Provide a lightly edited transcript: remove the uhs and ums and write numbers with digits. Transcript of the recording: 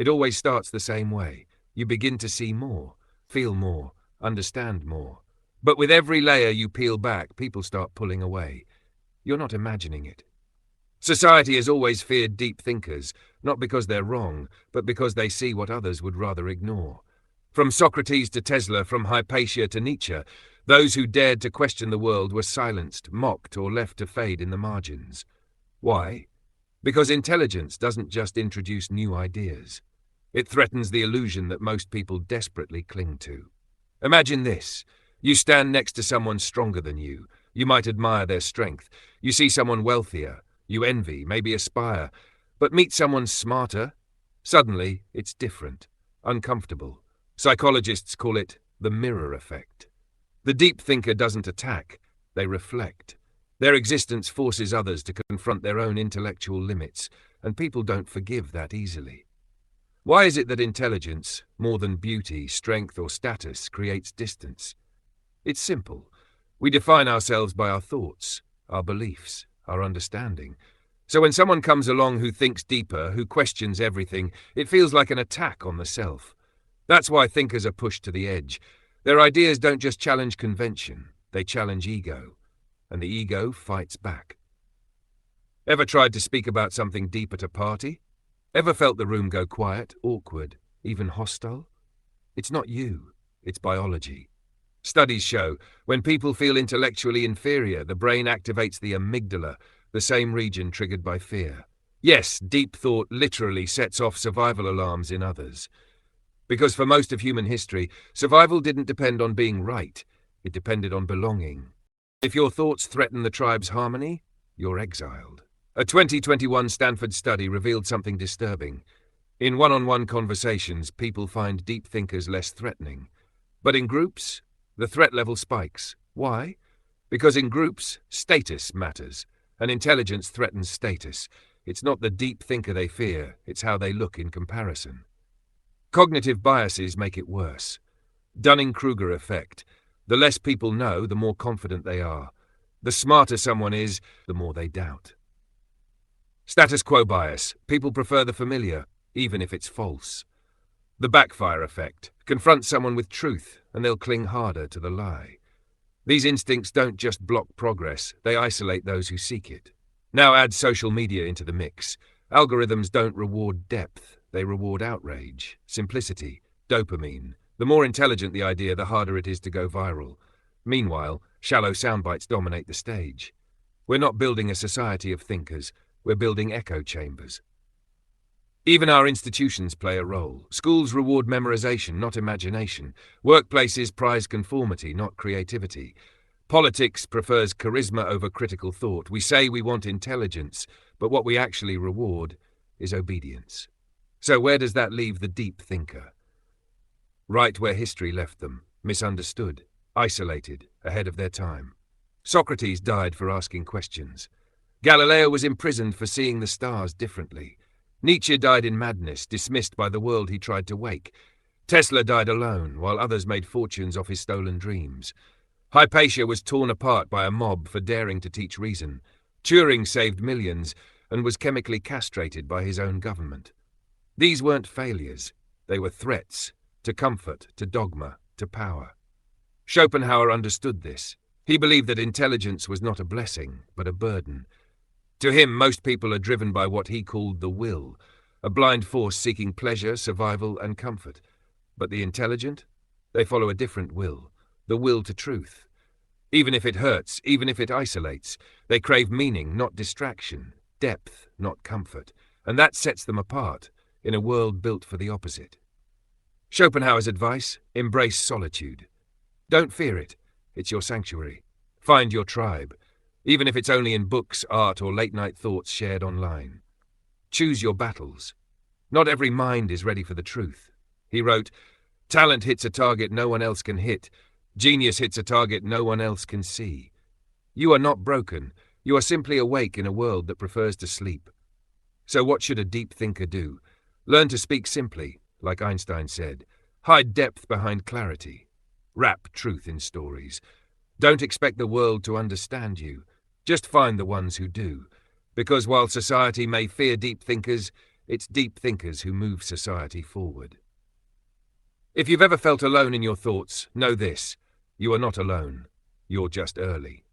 It always starts the same way. You begin to see more, feel more, understand more. But with every layer you peel back, people start pulling away. You're not imagining it. Society has always feared deep thinkers, not because they're wrong, but because they see what others would rather ignore. From Socrates to Tesla, from Hypatia to Nietzsche, those who dared to question the world were silenced, mocked, or left to fade in the margins. Why? Because intelligence doesn't just introduce new ideas. It threatens the illusion that most people desperately cling to. Imagine this. You stand next to someone stronger than you. You might admire their strength. You see someone wealthier. You envy, maybe aspire. But meet someone smarter. Suddenly, it's different, uncomfortable. Psychologists call it the mirror effect. The deep thinker doesn't attack. They reflect. Their existence forces others to confront their own intellectual limits, and people don't forgive that easily. Why is it that intelligence, more than beauty, strength, or status, creates distance? It's simple. We define ourselves by our thoughts, our beliefs, our understanding. So when someone comes along who thinks deeper, who questions everything, it feels like an attack on the self. That's why thinkers are pushed to the edge. Their ideas don't just challenge convention, they challenge ego. And the ego fights back. Ever tried to speak about something deep at a party? Ever felt the room go quiet, awkward, even hostile? It's not you, it's biology. Studies show when people feel intellectually inferior, the brain activates the amygdala, the same region triggered by fear. Yes, deep thought literally sets off survival alarms in others. Because for most of human history, survival didn't depend on being right, it depended on belonging. If your thoughts threaten the tribe's harmony, you're exiled. A 2021 Stanford study revealed something disturbing. In one-on-one conversations, people find deep thinkers less threatening. But in groups, the threat level spikes. Why? Because in groups, status matters, and intelligence threatens status. It's not the deep thinker they fear, it's how they look in comparison. Cognitive biases make it worse. Dunning-Kruger effect. The less people know, the more confident they are. The smarter someone is, the more they doubt. Status quo bias. People prefer the familiar, even if it's false. The backfire effect. Confront someone with truth, and they'll cling harder to the lie. These instincts don't just block progress, they isolate those who seek it. Now add social media into the mix. Algorithms don't reward depth, they reward outrage, simplicity, dopamine. The more intelligent the idea, the harder it is to go viral. Meanwhile, shallow soundbites dominate the stage. We're not building a society of thinkers, we're building echo chambers. Even our institutions play a role. Schools reward memorization, not imagination. Workplaces prize conformity, not creativity. Politics prefers charisma over critical thought. We say we want intelligence, but what we actually reward is obedience. So where does that leave the deep thinker? Right where history left them, misunderstood, isolated, ahead of their time. Socrates died for asking questions. Galileo was imprisoned for seeing the stars differently. Nietzsche died in madness, dismissed by the world he tried to wake. Tesla died alone, while others made fortunes off his stolen dreams. Hypatia was torn apart by a mob for daring to teach reason. Turing saved millions and was chemically castrated by his own government. These weren't failures, they were threats, to comfort, to dogma, to power. Schopenhauer understood this. He believed that intelligence was not a blessing, but a burden. To him, most people are driven by what he called the will, a blind force seeking pleasure, survival, and comfort. But the intelligent? They follow a different will, the will to truth. Even if it hurts, even if it isolates, they crave meaning, not distraction, depth, not comfort, and that sets them apart in a world built for the opposite. Schopenhauer's advice: embrace solitude. Don't fear it, it's your sanctuary. Find your tribe, even if it's only in books, art, or late-night thoughts shared online. Choose your battles. Not every mind is ready for the truth. He wrote, "Talent hits a target no one else can hit. Genius hits a target no one else can see." You are not broken. You are simply awake in a world that prefers to sleep. So what should a deep thinker do? Learn to speak simply, like Einstein said. Hide depth behind clarity. Wrap truth in stories. Don't expect the world to understand you. Just find the ones who do. Because while society may fear deep thinkers, It's deep thinkers who move society forward. If you've ever felt alone in your thoughts, know this: you are not alone. You're just early.